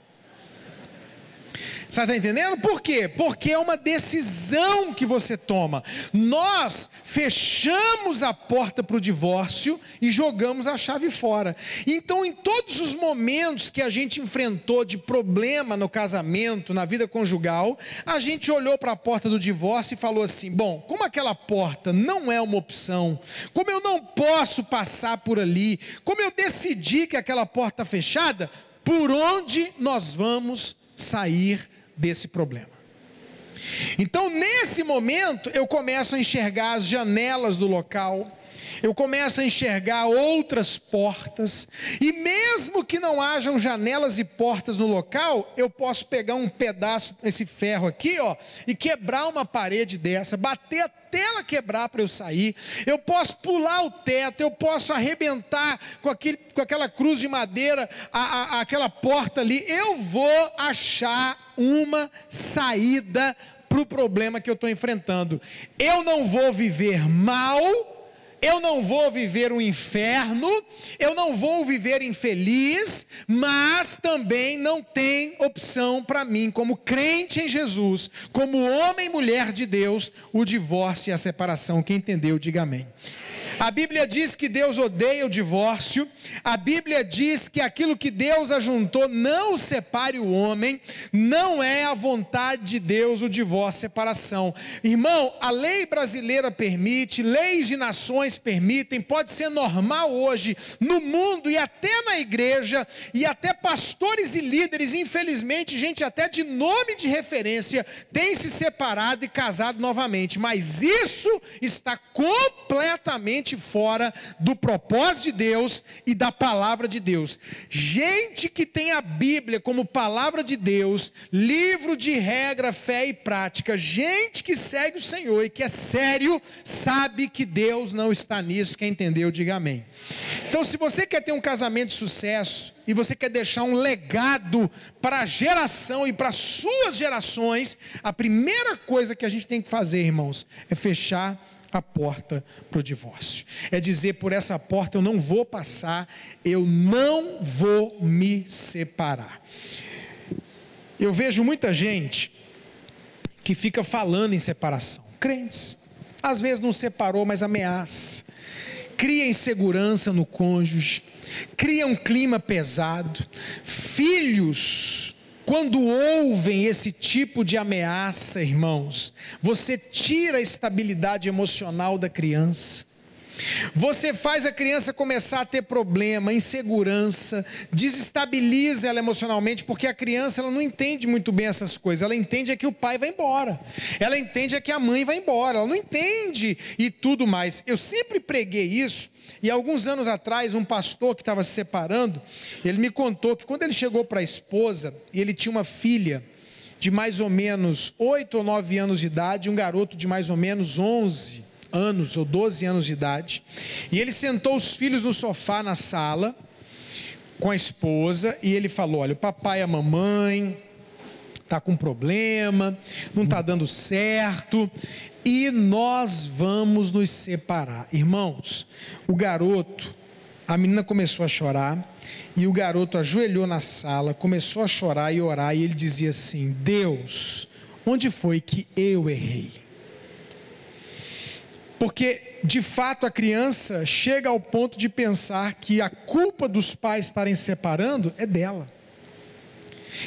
Você está entendendo? Por quê? Porque é uma decisão que você toma. Nós fechamos a porta para o divórcio e jogamos a chave fora. Então, em todos os momentos que a gente enfrentou de problema no casamento, na vida conjugal, a gente olhou para a porta do divórcio e falou assim: bom, como aquela porta não é uma opção, como eu não posso passar por ali, como eu decidi que aquela porta está fechada, por onde nós vamos sair desse problema? Então, nesse momento, eu começo a enxergar as janelas do local, eu começo a enxergar outras portas, e mesmo que não hajam janelas e portas no local, eu posso pegar um pedaço, esse ferro aqui, ó, e quebrar uma parede dessa, bater até ela quebrar para eu sair. Eu posso pular o teto, eu posso arrebentar com aquela cruz de madeira, aquela porta ali. Eu vou achar uma saída para o problema que eu estou enfrentando. Eu não vou viver mal, eu não vou viver um inferno, eu não vou viver infeliz, mas também não tem opção para mim, como crente em Jesus, como homem e mulher de Deus, o divórcio e a separação. Quem entendeu, diga amém. A Bíblia diz que Deus odeia o divórcio. A Bíblia diz que aquilo que Deus ajuntou não separe o homem. Não é a vontade de Deus o divórcio, separação. Irmão, a lei brasileira permite, leis de nações permitem, pode ser normal hoje no mundo e até na igreja, e até pastores e líderes, infelizmente, gente até de nome de referência, tem se separado e casado novamente, mas isso está completamente fora do propósito de Deus e da palavra de Deus. Gente que tem a Bíblia como palavra de Deus, livro de regra, fé e prática, gente que segue o Senhor e que é sério, sabe que Deus não está nisso. Quem entendeu, diga amém. Então, se você quer ter um casamento de sucesso e você quer deixar um legado para a geração e para as suas gerações, a primeira coisa que a gente tem que fazer, irmãos, é fechar a porta para o divórcio. É dizer, por essa porta eu não vou passar, eu não vou me separar. Eu vejo muita gente que fica falando em separação. Crentes, às vezes não separou, mas ameaça. Cria insegurança no cônjuge, cria um clima pesado. Filhos, quando ouvem esse tipo de ameaça, irmãos, você tira a estabilidade emocional da criança. Você faz a criança começar a ter problema, insegurança, desestabiliza ela emocionalmente, porque a criança ela não entende muito bem essas coisas. Ela entende é que o pai vai embora, ela entende é que a mãe vai embora, ela não entende e tudo mais. Eu sempre preguei isso, e alguns anos atrás um pastor que estava se separando, ele me contou que quando ele chegou para a esposa, ele tinha uma filha de mais ou menos 8 ou 9 anos de idade, um garoto de mais ou menos 11 anos ou 12 anos de idade, e ele sentou os filhos no sofá na sala com a esposa, e ele falou: olha, o papai e a mamãe está com problema, não está dando certo, e nós vamos nos separar. Irmãos, o garoto, a menina começou a chorar, e o garoto ajoelhou na sala, começou a chorar e orar, e ele dizia assim: Deus, onde foi que eu errei? Porque, de fato, a criança chega ao ponto de pensar que a culpa dos pais estarem se separando é dela.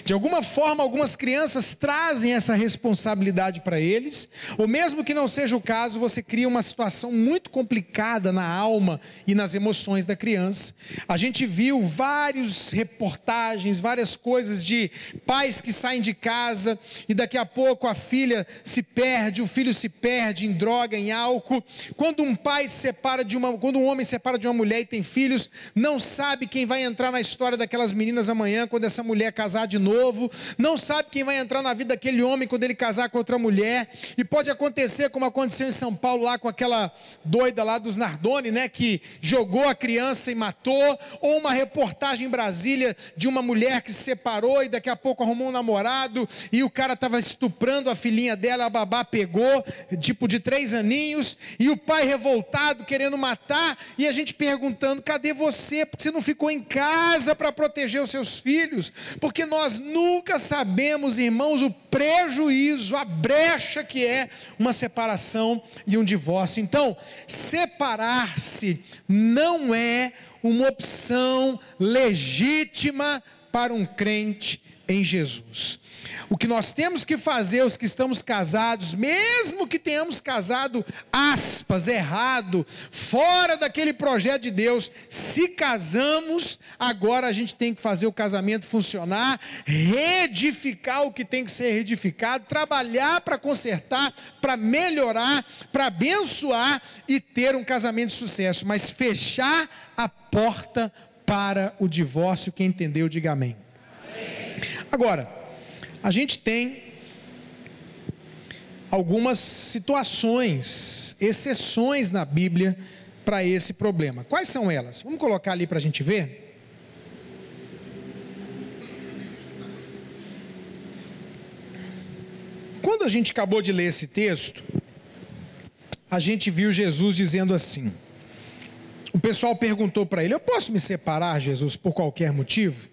De alguma forma, algumas crianças trazem essa responsabilidade para eles, ou mesmo que não seja o caso, você cria uma situação muito complicada na alma e nas emoções da criança. A gente viu várias reportagens, várias coisas de pais que saem de casa e daqui a pouco a filha se perde, o filho se perde em droga, em álcool. Quando um pai se separa quando um homem se separa de uma mulher e tem filhos, não sabe quem vai entrar na história daquelas meninas amanhã quando essa mulher casar de novo, não sabe quem vai entrar na vida daquele homem quando ele casar com outra mulher, e pode acontecer como aconteceu em São Paulo lá com aquela doida lá dos Nardoni, né, que jogou a criança e matou, ou uma reportagem em Brasília de uma mulher que se separou e daqui a pouco arrumou um namorado, e o cara estava estuprando a filhinha dela, a babá pegou, tipo de 3 aninhos, e o pai revoltado querendo matar, e a gente perguntando: cadê você? Porque você não ficou em casa para proteger os seus filhos? Porque nós nunca sabemos, irmãos, o prejuízo, a brecha que é uma separação e um divórcio. Então, separar-se não é uma opção legítima para um crente em Jesus. O que nós temos que fazer, os que estamos casados, mesmo que tenhamos casado, aspas, errado, fora daquele projeto de Deus, se casamos, agora a gente tem que fazer o casamento funcionar, reedificar o que tem que ser reedificado, trabalhar para consertar, para melhorar, para abençoar e ter um casamento de sucesso, mas fechar a porta para o divórcio. Quem entendeu, diga amém. Agora, a gente tem algumas situações, exceções na Bíblia para esse problema. Quais são elas? Vamos colocar ali para a gente ver? Quando a gente acabou de ler esse texto, a gente viu Jesus dizendo assim, o pessoal perguntou para ele: eu posso me separar, Jesus, por qualquer motivo?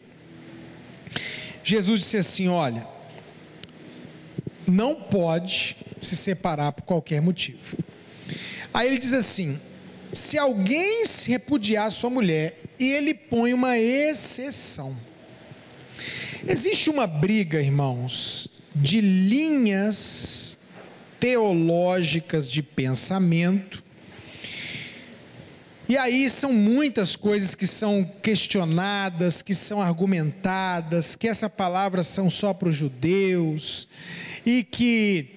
Jesus disse assim: olha, não pode se separar por qualquer motivo. Aí ele diz assim: se alguém se repudiar sua mulher, e ele põe uma exceção. Existe uma briga, irmãos, de linhas teológicas de pensamento, e aí são muitas coisas que são questionadas, que são argumentadas, que essa palavra são só para os judeus, e que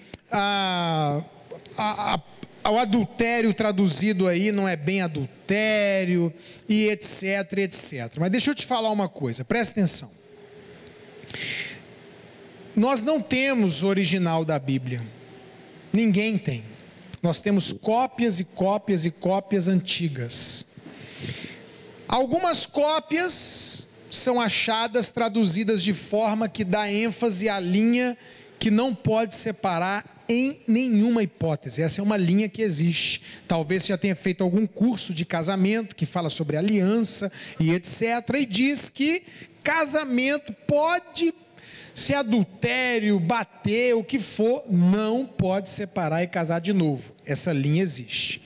o adultério traduzido aí não é bem adultério, e etc, etc. Mas deixa eu te falar uma coisa, presta atenção. Nós não temos o original da Bíblia. Ninguém tem. Nós temos cópias e cópias e cópias antigas. Algumas cópias são achadas, traduzidas de forma que dá ênfase à linha que não pode separar em nenhuma hipótese. Essa é uma linha que existe. Talvez você já tenha feito algum curso de casamento que fala sobre aliança e etc. E diz que casamento pode ser adultério, bater, o que for, não pode separar e casar de novo. Essa linha existe.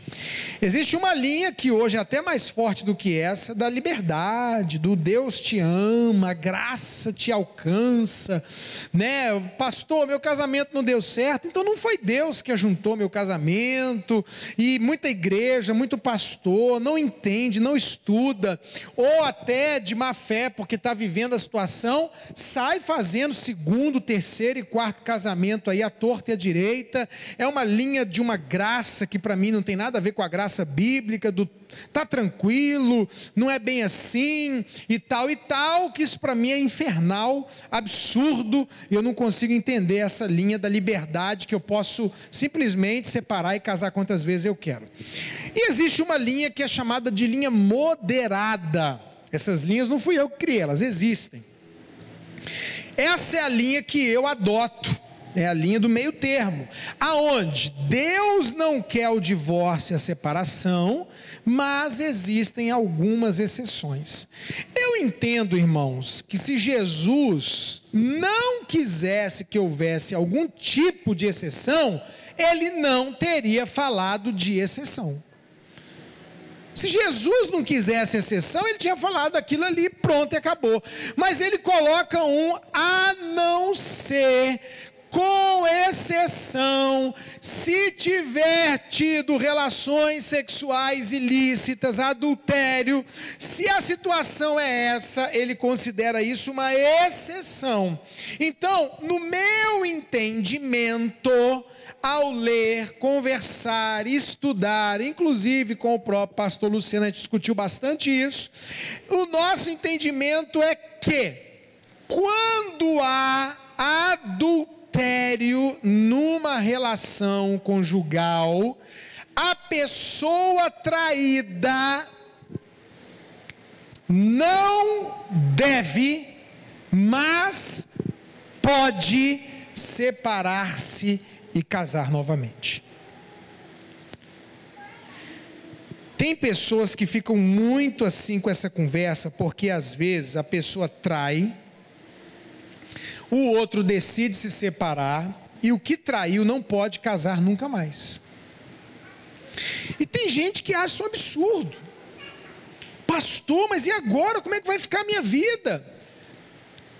Existe uma linha que hoje é até mais forte do que essa, da liberdade, do Deus te ama, a graça te alcança, né? Pastor, meu casamento não deu certo, então não foi Deus que ajuntou meu casamento, e muita igreja, muito pastor, não entende, não estuda, ou até de má fé, porque está vivendo a situação, sai fazendo segundo, terceiro e quarto casamento aí, à torta e à direita. É uma linha de uma graça que para mim não tem nada a ver com a graça bíblica, tá tranquilo, não é bem assim, e tal, que isso para mim é infernal, absurdo, e eu não consigo entender essa linha da liberdade, que eu posso simplesmente separar e casar quantas vezes eu quero. E existe uma linha que é chamada de linha moderada. Essas linhas não fui eu que criei, elas existem. Essa é a linha que eu adoto. É a linha do meio termo, aonde Deus não quer o divórcio e a separação, mas existem algumas exceções. Eu entendo, irmãos, que se Jesus não quisesse que houvesse algum tipo de exceção, ele não teria falado de exceção. Se Jesus não quisesse exceção, ele tinha falado aquilo ali, pronto e acabou. Mas ele coloca a não ser, com exceção, se tiver tido relações sexuais ilícitas, adultério, se a situação é essa, ele considera isso uma exceção. Então, no meu entendimento, ao ler, conversar, estudar, inclusive com o próprio pastor Luciano, a gente discutiu bastante isso, o nosso entendimento é que, quando há adultério numa relação conjugal, a pessoa traída não deve, mas pode separar-se e casar novamente. Tem pessoas que ficam muito assim com essa conversa, porque às vezes a pessoa trai, o outro decide se separar, e o que traiu não pode casar nunca mais. E tem gente que acha isso um absurdo. Pastor, mas e agora? Como é que vai ficar a minha vida?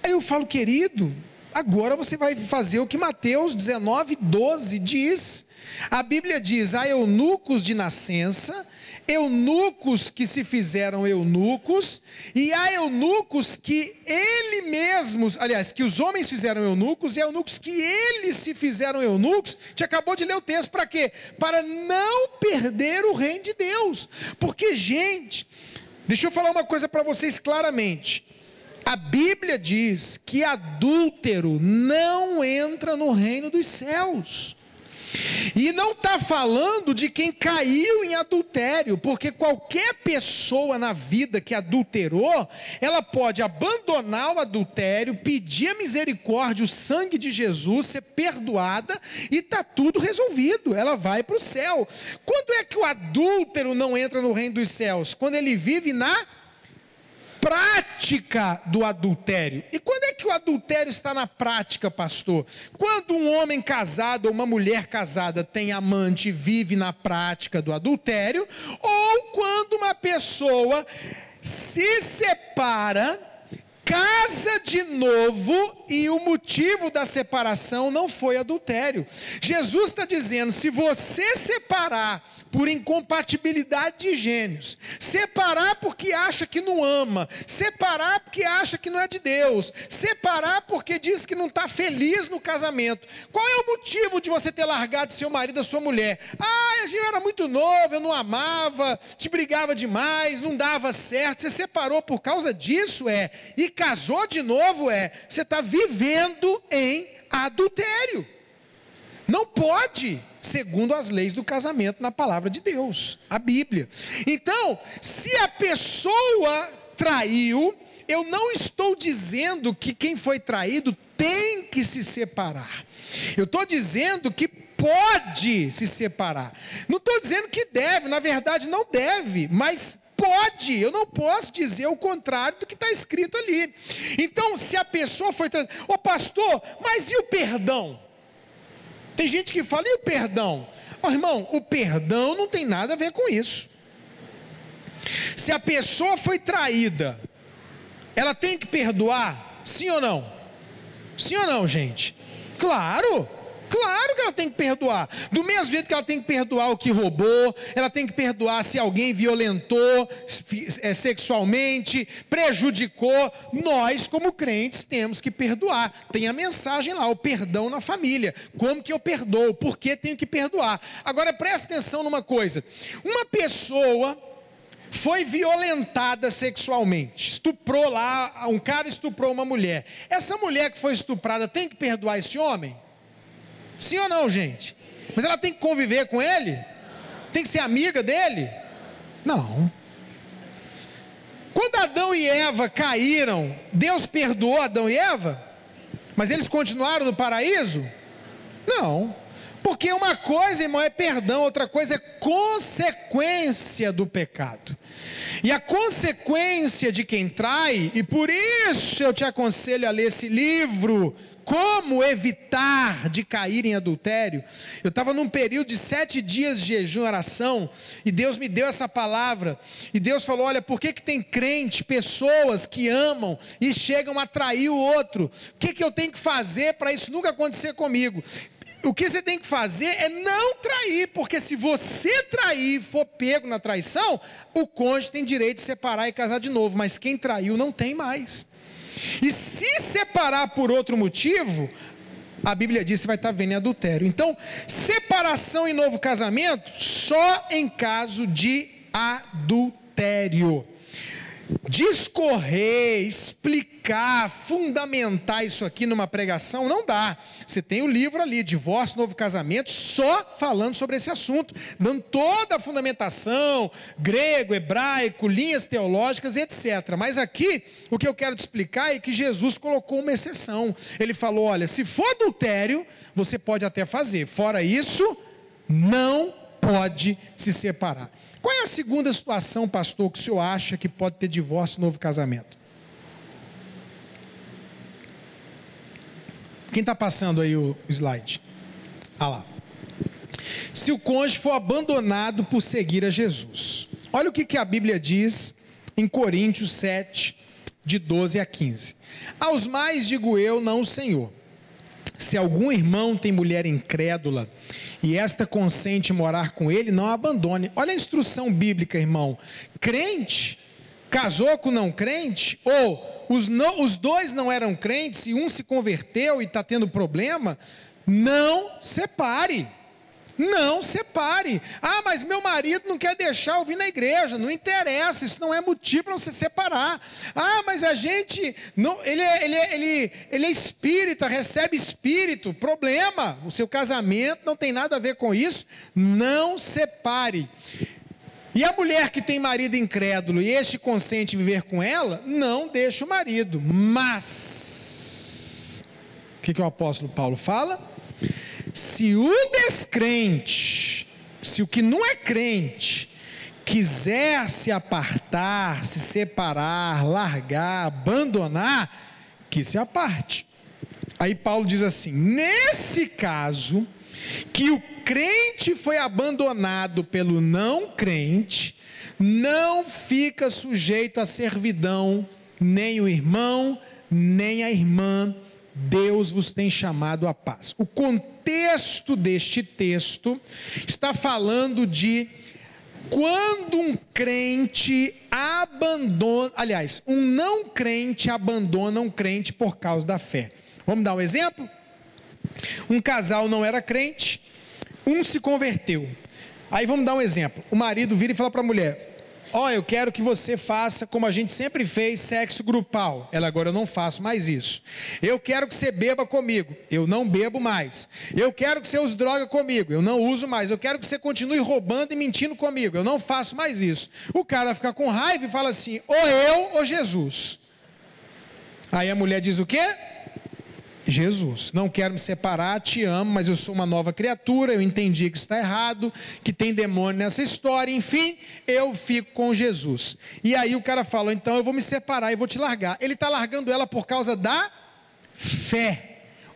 Aí eu falo, querido, agora você vai fazer o que Mateus 19:12 diz. A Bíblia diz: há eunucos de nascença, eunucos que se fizeram eunucos, e há eunucos que ele mesmos, aliás, que os homens fizeram eunucos, e eunucos que eles se fizeram eunucos. A gente acabou de ler o texto, para quê? Para não perder o reino de Deus. Porque, gente, deixa eu falar uma coisa para vocês claramente. A Bíblia diz que adúltero não entra no reino dos céus. E não está falando de quem caiu em adultério, porque qualquer pessoa na vida que adulterou, ela pode abandonar o adultério, pedir a misericórdia, o sangue de Jesus, ser perdoada, e está tudo resolvido, ela vai para o céu. Quando é que o adúltero não entra no reino dos céus? Quando ele vive na prática do adultério. E quando é que o adultério está na prática, pastor? Quando um homem casado ou uma mulher casada tem amante e vive na prática do adultério, ou quando uma pessoa se separa, casa de novo e o motivo da separação não foi adultério. Jesus está dizendo, se você separar por incompatibilidade de gênios, separar porque acha que não ama, separar porque acha que não é de Deus, separar porque diz que não está feliz no casamento, qual é o motivo de você ter largado seu marido, a sua mulher? Eu era muito novo, eu não amava, te brigava demais, não dava certo, você separou por causa disso, e casou de novo, você está vivendo em adultério. Não pode, segundo as leis do casamento na palavra de Deus, a Bíblia. Então, se a pessoa traiu, eu não estou dizendo que quem foi traído tem que se separar. Eu estou dizendo que pode se separar. Não estou dizendo que deve, na verdade não deve, mas pode. Eu não posso dizer o contrário do que está escrito ali. Então, se a pessoa foi traída, pastor, mas e o perdão? Tem gente que fala, e o perdão? Irmão, o perdão não tem nada a ver com isso. Se a pessoa foi traída, ela tem que perdoar? Sim ou não? Sim ou não, gente? Claro que ela tem que perdoar. Do mesmo jeito que ela tem que perdoar o que roubou, ela tem que perdoar se alguém violentou sexualmente, prejudicou. Nós, como crentes, temos que perdoar. Tem a mensagem lá, o perdão na família. Como que eu perdoo? Por que tenho que perdoar? Agora presta atenção numa coisa. Uma pessoa foi violentada sexualmente, estuprou lá, um cara estuprou uma mulher. Essa mulher que foi estuprada tem que perdoar esse homem? Sim ou não, gente? Mas ela tem que conviver com ele? Tem que ser amiga dele? Não. Quando Adão e Eva caíram, Deus perdoou Adão e Eva? Mas eles continuaram no paraíso? Não. Porque uma coisa, irmão, é perdão, outra coisa é consequência do pecado. E a consequência de quem trai, e por isso eu te aconselho a ler esse livro, Como Evitar de Cair em Adultério. Eu estava num período de 7 dias de jejum e oração, e Deus me deu essa palavra, e Deus falou, olha, por que tem crente, pessoas que amam e chegam a trair o outro? O que eu tenho que fazer para isso nunca acontecer comigo? O que você tem que fazer é não trair, porque se você trair e for pego na traição, o cônjuge tem direito de separar e casar de novo, mas quem traiu não tem mais. E se separar por outro motivo, a Bíblia diz que você vai estar vendo em adultério. Então, separação e novo casamento só em caso de adultério. Discorrer, explicar, fundamentar isso aqui numa pregação não dá. Você tem o livro ali, Divórcio, Novo Casamento, só falando sobre esse assunto, dando toda a fundamentação, grego, hebraico, linhas teológicas, etc. Mas aqui, o que eu quero te explicar é que Jesus colocou uma exceção. Ele falou, olha, se for adultério, você pode até fazer. Fora isso, não pode se separar. Qual é a segunda situação, pastor, que o senhor acha que pode ter divórcio e novo casamento? Quem está passando aí o slide? Lá. Se o cônjuge for abandonado por seguir a Jesus. Olha o que a Bíblia diz em Coríntios 7, de 12 a 15. Aos mais digo eu, não o Senhor. Se algum irmão tem mulher incrédula e esta consente morar com ele, não a abandone. Olha a instrução bíblica, irmão. Crente casou com não crente, ou os dois não eram crentes e um se converteu e está tendo problema, não separe. Não separe. Mas meu marido não quer deixar eu vir na igreja. Não interessa, isso não é motivo para você separar. Mas a gente, não, ele é espírita, recebe espírito. Problema, o seu casamento não tem nada a ver com isso. Não separe. E a mulher que tem marido incrédulo e este consente viver com ela, não deixa o marido. Mas, o que o apóstolo Paulo fala? Se o descrente, se o que não é crente, quiser se apartar, se separar, largar, abandonar, que se aparte. Aí Paulo diz assim: nesse caso, que o crente foi abandonado pelo não crente, não fica sujeito à servidão, nem o irmão, nem a irmã. Deus vos tem chamado à paz. O contexto deste texto está falando de quando um crente abandona, aliás, um não crente abandona um crente por causa da fé. Vamos dar um exemplo? Um casal não era crente, um se converteu. Aí vamos dar um exemplo. O marido vira e fala para a mulher: eu quero que você faça como a gente sempre fez, sexo grupal. Ela: agora eu não faço mais isso. Eu quero que você beba comigo. Eu não bebo mais. Eu quero que você use droga comigo. Eu não uso mais. Eu quero que você continue roubando e mentindo comigo. Eu não faço mais isso. O cara fica com raiva e fala assim: ou eu ou Jesus. Aí a mulher diz o quê? Jesus, não quero me separar, te amo, mas eu sou uma nova criatura, eu entendi que isso está errado, que tem demônio nessa história, enfim, eu fico com Jesus. E aí o cara fala: então eu vou me separar e vou te largar. Ele está largando ela por causa da fé.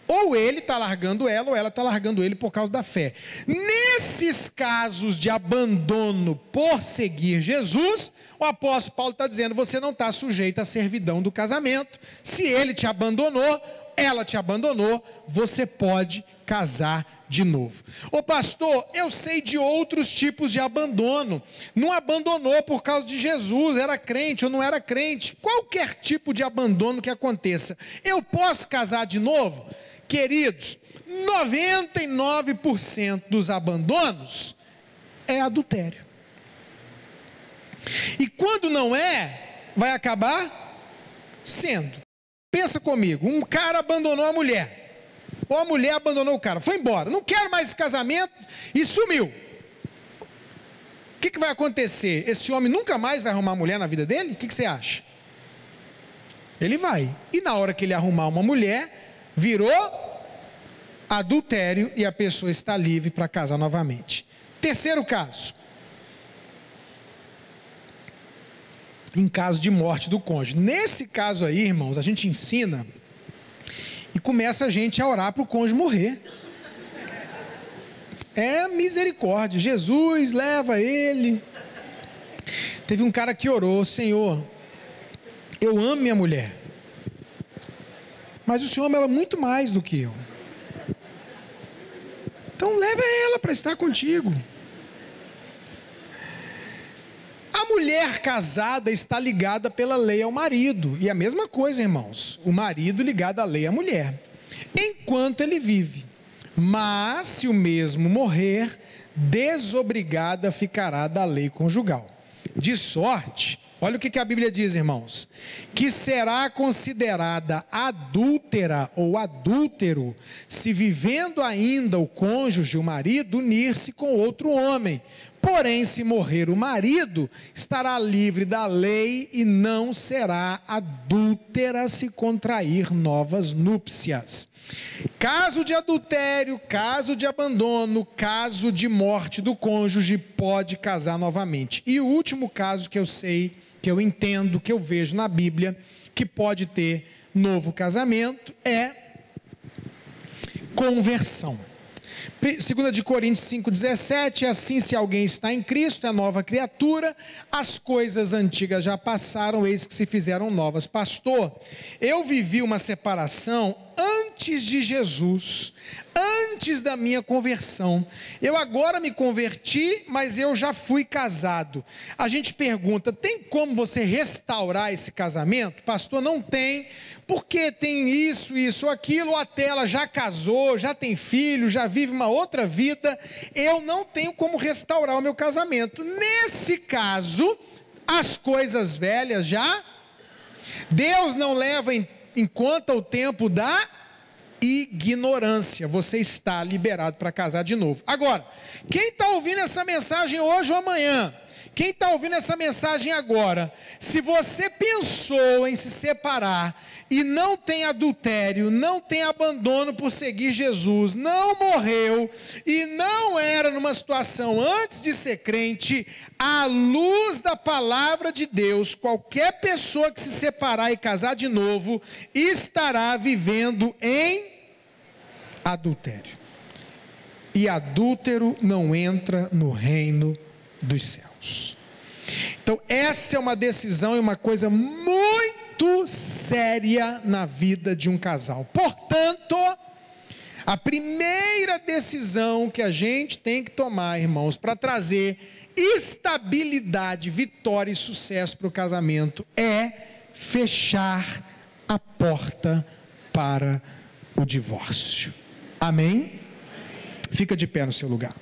Ou ele está largando ela, ou ela está largando ele por causa da fé. Nesses casos de abandono por seguir Jesus, o apóstolo Paulo está dizendo: você não está sujeito à servidão do casamento. Se ele te abandonou, ela te abandonou, você pode casar de novo. Ô pastor, eu sei de outros tipos de abandono. Não abandonou por causa de Jesus, era crente ou não era crente. Qualquer tipo de abandono que aconteça, eu posso casar de novo? Queridos, 99% dos abandonos é adultério. E quando não é, vai acabar sendo. Pensa comigo, um cara abandonou a mulher, ou a mulher abandonou o cara, foi embora, não quero mais esse casamento e sumiu. O que vai acontecer? Esse homem nunca mais vai arrumar mulher na vida dele? O que você acha? Ele vai, e na hora que ele arrumar uma mulher, virou adultério e a pessoa está livre para casar novamente. Terceiro caso, em caso de morte do cônjuge. Nesse caso aí, irmãos, a gente ensina e começa a gente a orar para o cônjuge morrer. É misericórdia. Jesus leva ele. Teve um cara que orou: Senhor, eu amo minha mulher, mas o Senhor ama ela muito mais do que eu. Então leva ela para estar contigo. A mulher casada está ligada pela lei ao marido. E a mesma coisa, irmãos. O marido ligado à lei à mulher, enquanto ele vive. Mas se o mesmo morrer, desobrigada ficará da lei conjugal. De sorte, olha o que a Bíblia diz, irmãos: que será considerada adúltera ou adúltero, se vivendo ainda o cônjuge, o marido, unir-se com outro homem. Porém, se morrer o marido, estará livre da lei e não será adúltera se contrair novas núpcias. Caso de adultério, caso de abandono, caso de morte do cônjuge, pode casar novamente. E o último caso que eu sei, que eu entendo, que eu vejo na Bíblia, que pode ter novo casamento, é conversão. 2 Coríntios 5,17, assim se alguém está em Cristo, é nova criatura, as coisas antigas já passaram, eis que se fizeram novas. Pastor, eu vivi uma separação antes de Jesus, antes da minha conversão. Eu agora me converti, mas eu já fui casado. A gente pergunta: tem como você restaurar esse casamento? Pastor, não tem, porque tem isso, aquilo, até ela já casou, já tem filho, já vive uma outra vida, eu não tenho como restaurar o meu casamento. Nesse caso, as coisas velhas já, Deus não leva em conta o tempo da ignorância, você está liberado para casar de novo. Agora, quem está ouvindo essa mensagem hoje ou amanhã, quem está ouvindo essa mensagem agora, se você pensou em se separar e não tem adultério, não tem abandono por seguir Jesus, não morreu e não era numa situação antes de ser crente, à luz da palavra de Deus, qualquer pessoa que se separar e casar de novo, estará vivendo em adultério. E adúltero não entra no reino dos céus. Então essa é uma decisão e uma coisa muito séria na vida de um casal. Portanto, a primeira decisão que a gente tem que tomar, irmãos, para trazer estabilidade, vitória e sucesso para o casamento, é fechar a porta para o divórcio. Amém? Fica de pé no seu lugar.